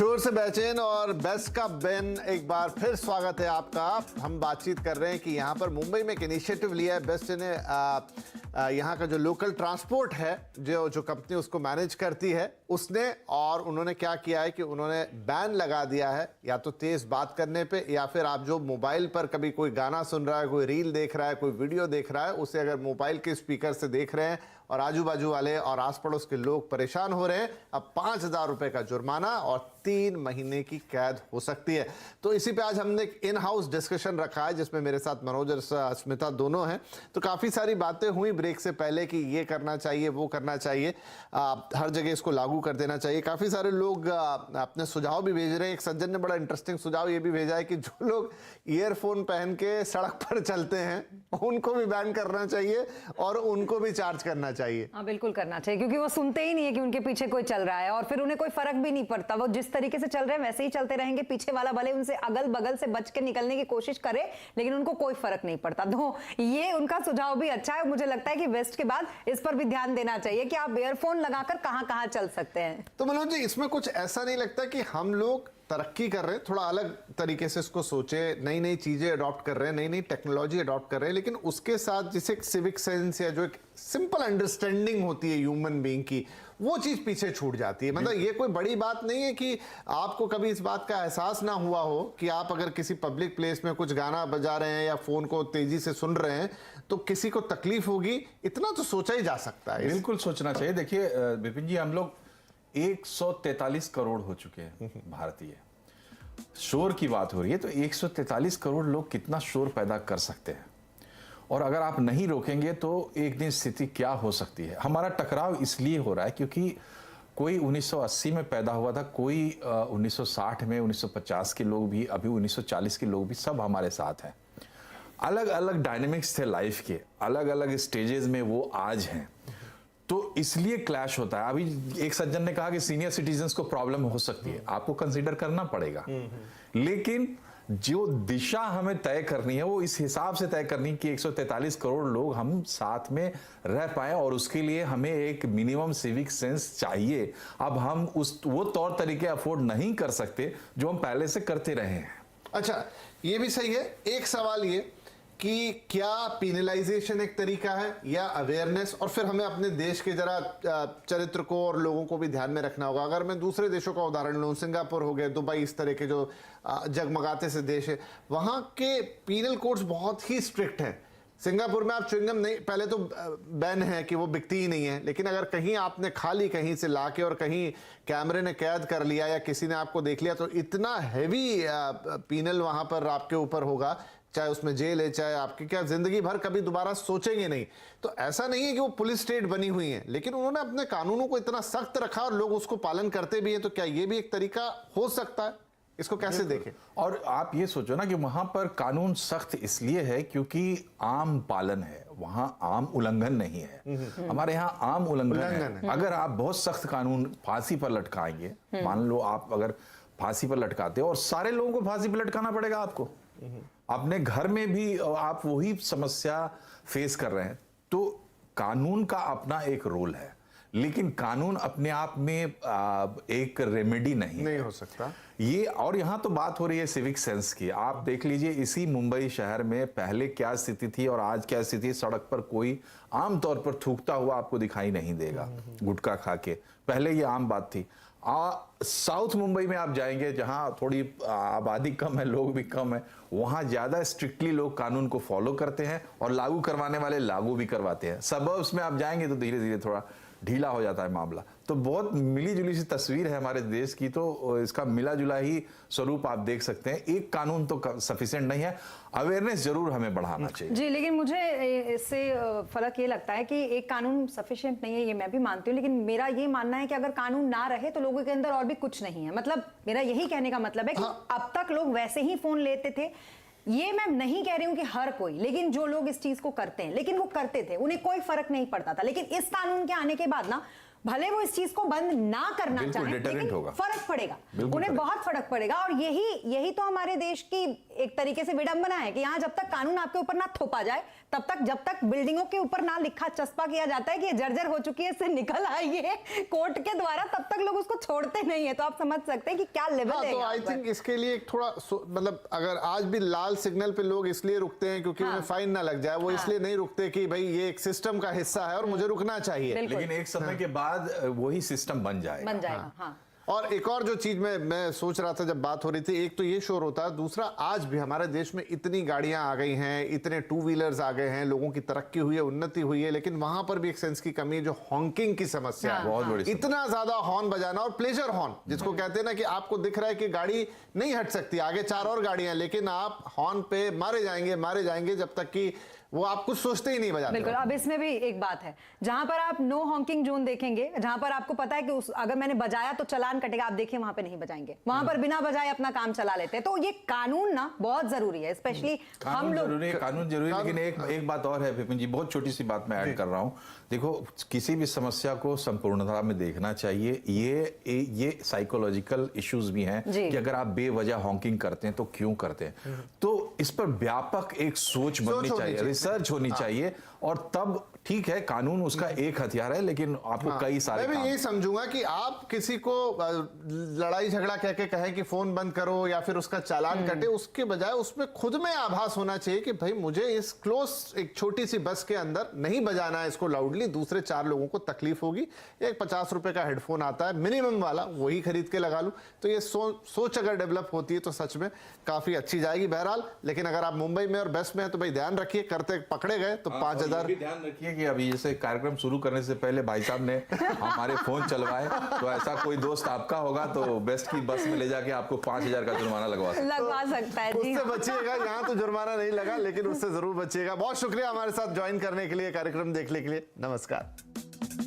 शोर से बेचैन और बेस्ट का बेन, एक बार फिर स्वागत है आपका। हम बातचीत कर रहे हैं कि यहाँ पर मुंबई में एक इनिशिएटिव लिया है बेस्ट ने। यहाँ का जो लोकल ट्रांसपोर्ट है, जो कंपनी उसको मैनेज करती है उसने, और उन्होंने क्या किया है कि उन्होंने बैन लगा दिया है या तो तेज बात करने पे, या फिर आप जो मोबाइल पर कभी कोई गाना सुन रहा है, कोई रील देख रहा है, कोई वीडियो देख रहा है, उसे अगर मोबाइल के स्पीकर से देख रहे हैं और आजू बाजू वाले और आस पड़ोस के लोग परेशान हो रहे हैं, अब 5,000 रुपए का जुर्माना और 3 महीने की कैद हो सकती है। तो इसी पे आज हमने एक इन हाउस डिस्कशन रखा है जिसमें मेरे साथ मनोज और स्मिता दोनों हैं। तो काफ़ी सारी बातें हुई ब्रेक से पहले कि ये करना चाहिए, वो करना चाहिए, हर जगह इसको लागू कर देना चाहिए। काफ़ी सारे लोग अपने सुझाव भी भेज रहे हैं। एक सज्जन ने बड़ा इंटरेस्टिंग सुझाव ये भी भेजा है कि जो लोग ईयरफोन पहन के सड़क पर चलते हैं उनको भी बैन करना चाहिए और उनको भी चार्ज करना चाहिए। हाँ, बिल्कुल करना चाहिए, क्योंकि वो सुनते ही नहीं है कि उनके पीछे कोई चल रहा है और फिर उन्हें कोई फर्क भी नहीं पड़ता। वो जिस तरीके से चल रहे हैं वैसे ही चलते रहेंगे, पीछे वाला भले उनसे अगल बगल से बच के निकलने की कोशिश करे लेकिन उनको कोई फर्क नहीं पड़ता। तो ये उनका सुझाव भी अच्छा है। मुझे लगता है कि वेस्ट के बाद इस पर भी ध्यान देना चाहिए कि आप ईयरफोन लगाकर कहां कहां चल सकते हैं। तो मनोज जी, इसमें कुछ ऐसा नहीं लगता कि हम लोग तरक्की कर रहे हैं, थोड़ा अलग तरीके से इसको सोचे, नई नई चीजें अडॉप्ट कर रहे हैं, नई नई टेक्नोलॉजी अडॉप्ट कर रहे हैं, लेकिन उसके साथ जिसे एक सिविक सेंस या जो एक सिंपल अंडरस्टैंडिंग होती है ह्यूमन बीइंग की, वो चीज पीछे छूट जाती है। मतलब ये कोई बड़ी बात नहीं है कि आपको कभी इस बात का एहसास ना हुआ हो कि आप अगर किसी पब्लिक प्लेस में कुछ गाना बजा रहे हैं या फोन को तेजी से सुन रहे हैं तो किसी को तकलीफ होगी। इतना तो सोचा ही जा सकता है। बिल्कुल सोचना चाहिए। देखिए विपिन जी, हम लोग 143 करोड़ हो चुके हैं भारतीय। शोर की बात हो रही है तो 143 करोड़ लोग कितना शोर पैदा कर सकते हैं, और अगर आप नहीं रोकेंगे तो एक दिन स्थिति क्या हो सकती है। हमारा टकराव इसलिए हो रहा है क्योंकि कोई 1980 में पैदा हुआ था, कोई 1960 में, 1950 के लोग भी, अभी 1940 के लोग भी, सब हमारे साथ हैं। अलग अलग डायनेमिक्स थे लाइफ के, अलग अलग स्टेजेस में वो आज हैं, तो इसलिए क्लैश होता है। अभी एक सज्जन ने कहा कि सीनियर सिटीजन्स को प्रॉब्लम हो सकती है, आपको कंसीडर करना पड़ेगा, लेकिन जो दिशा हमें तय करनी है वो इस हिसाब से तय करनी कि 143 करोड़ लोग हम साथ में रह पाए, और उसके लिए हमें एक मिनिमम सिविक सेंस चाहिए। अब हम वो तौर तरीके अफोर्ड नहीं कर सकते जो हम पहले से करते रहे हैं। अच्छा, ये भी सही है। एक सवाल ये कि क्या पिनलाइजेशन एक तरीका है या अवेयरनेस, और फिर हमें अपने देश के जरा चरित्र को और लोगों को भी ध्यान में रखना होगा। अगर मैं दूसरे देशों का उदाहरण लूं, सिंगापुर हो गए, दुबई, इस तरह के जो जगमगाते से देश है, वहां के पीनल कोड्स बहुत ही स्ट्रिक्ट हैं। सिंगापुर में आप च्युइंगम नहीं, पहले तो बैन है कि वो बिकती ही नहीं है, लेकिन अगर कहीं आपने खा ली कहीं से लाके और कहीं कैमरे ने कैद कर लिया या किसी ने आपको देख लिया तो इतना हैवी पीनल वहां पर आपके ऊपर होगा, चाहे उसमें जेल है, चाहे आपकी क्या जिंदगी भर कभी दोबारा सोचेंगे नहीं। तो ऐसा नहीं है कि वो पुलिस स्टेट बनी हुई है, लेकिन उन्होंने अपने कानूनों को इतना सख्त रखा और लोग उसको पालन करते भी हैं। तो क्या ये भी एक तरीका हो सकता है? इसको कैसे देखें? और आप ये सोचो ना कि वहां पर कानून सख्त इसलिए है क्योंकि आम पालन है, वहां आम उल्लंघन नहीं है। हमारे यहाँ आम उल्लंघन है। अगर आप बहुत सख्त कानून फांसी पर लटकाएंगे, मान लो आप अगर फांसी पर लटकाते हो और सारे लोगों को फांसी पर लटकाना पड़ेगा आपको, अपने घर में भी आप वही समस्या फेस कर रहे हैं। तो कानून का अपना एक रोल है, लेकिन कानून अपने आप में एक रेमेडी नहीं हो सकता ये। और यहां तो बात हो रही है सिविक सेंस की। आप देख लीजिए इसी मुंबई शहर में पहले क्या स्थिति थी और आज क्या स्थिति। सड़क पर कोई आमतौर पर थूकता हुआ आपको दिखाई नहीं देगा गुटखा खा के, पहले ये आम बात थी। साउथ मुंबई में आप जाएंगे जहां थोड़ी आबादी कम है, लोग भी कम है, वहां ज्यादा स्ट्रिक्टली लोग कानून को फॉलो करते हैं और लागू करवाने वाले लागू भी करवाते हैं। सबर्ब्स में आप जाएंगे तो धीरे धीरे थोड़ा ढीला हो जाता है मामला। तो बहुत मिली जुली सी तस्वीर है हमारे देश की, तो इसका मिला जुला ही स्वरूप आप देख सकते हैं। एक कानून तो सफिशिएंट नहीं है, अवेयरनेस जरूर हमें बढ़ाना चाहिए। जी, लेकिन मुझे इससे फर्क ये लगता है कि एक कानून सफिशिएंट नहीं है, ये मैं भी मानती हूँ, लेकिन मेरा ये मानना है कि अगर कानून ना रहे तो लोगों के अंदर और भी कुछ नहीं है। मतलब मेरा यही कहने का मतलब है कि अब तक लोग वैसे ही फोन लेते थे। ये मैं नहीं कह रही हूं कि हर कोई, लेकिन जो लोग इस चीज को करते हैं, लेकिन वो करते थे, उन्हें कोई फर्क नहीं पड़ता था। लेकिन इस कानून के आने के बाद ना, भले वो इस चीज को बंद ना करना चाहें, लेकिन फर्क पड़ेगा, उन्हें बहुत फर्क पड़ेगा। और यही तो हमारे देश की एक तरीके से विडंबना है कि यहाँ जब तक कानून आपके ऊपर ना थोपा जाए तब तक जब तक बिल्डिंगों के ऊपर ना लिखा चस्पा किया जाता है कि ये जर्जर हो चुकी है, इससे निकल आइए कोर्ट के द्वारा, तब तक लोग उसको छोड़ते नहीं है। तो आप समझ सकते हैं कि क्या लेवल है। तो आई थिंक इसके लिए एक थोड़ा मतलब अगर आज भी लाल सिग्नल पे लोग इसलिए रुकते हैं क्योंकि उन्हें फाइन ना लग जाए, वो इसलिए नहीं रुकते कि भाई ये एक सिस्टम का हिस्सा है और मुझे रुकना चाहिए। लेकिन एक समय के बाद वही सिस्टम बन जाएगा। हाँ। और एक और जो चीज मैं सोच रहा था जब बात हो रही थी, एक तो ये शोर होता है, दूसरा आज भी हमारे देश में इतनी गाड़ियां आ गई हैं, इतने टू व्हीलर्स आ गए हैं, लोगों की तरक्की हुई है, उन्नति हुई है, लेकिन वहां पर भी एक सेंस की कमी है, जो हॉन्किंग की समस्या है। बहुत बड़ी इतना ज्यादा हॉर्न बजाना, और प्लेजर हॉर्न जिसको कहते हैं ना कि आपको दिख रहा है कि गाड़ी नहीं हट सकती, आगे 4 और गाड़ियां, लेकिन आप हॉर्न पे मारे जाएंगे जब तक कि वो आप कुछ सोचते ही नहीं बजाते। बिल्कुल। अब इसमें भी एक बात है, जहां पर आप नो हॉकिंग जोन देखेंगे, जहां पर आपको पता है कि अगर मैंने बजाया तो चालान कटेगा, आप देखिए वहां पे नहीं बजाएंगे, वहां पर बिना बजाए अपना काम चला लेते हैं। तो ये कानून ना बहुत जरूरी है, स्पेशली हम लोग। कानून जरूरी है, लेकिन एक बात और है विपिन जी, बहुत छोटी सी बात मैं ऐड कर रहा हूं। देखो, किसी भी समस्या को संपूर्णता में देखना चाहिए। ये साइकोलॉजिकल इश्यूज भी हैं कि अगर आप बेवजह हॉकिंग करते हैं तो क्यों करते हैं, तो इस पर व्यापक एक सोच बननी चाहिए, रिसर्च होनी चाहिए, और तब ठीक है, कानून उसका एक हथियार है, लेकिन आपको कई सारे मैं भी यही समझूंगा कि आप किसी को लड़ाई झगड़ा कह के कहें कि फोन बंद करो या फिर उसका चालान कटे, उसके बजाय उसमें खुद में आभास होना चाहिए कि भाई मुझे इस क्लोज एक छोटी सी बस के अंदर नहीं बजाना है इसको लाउडली, दूसरे 4 लोगों को तकलीफ होगी। एक 50 रुपए का हेडफोन आता है मिनिमम वाला, वही खरीद के लगा लूं। तो ये सोच अगर डेवलप होती है तो सच में काफी अच्छी जाएगी। बहरहाल, लेकिन अगर आप मुंबई में और बेस्ट में हैं तो भाई ध्यान रखिए, करते पकड़े गए तो 5000। ध्यान रखिए कि अभी जैसे कार्यक्रम शुरू करने से पहले भाई साहब ने हमारे फोन चलवाए, तो ऐसा कोई दोस्त आपका होगा तो बेस्ट की बस में ले जाके आपको 5000 का जुर्माना लगवा सकता है। उससे बचिएगा, यहाँ तो जुर्माना नहीं लगा, लेकिन उससे जरूर बचिएगा। बहुत शुक्रिया हमारे साथ ज्वाइन करने के लिए, कार्यक्रम देखने के लिए। नमस्कार।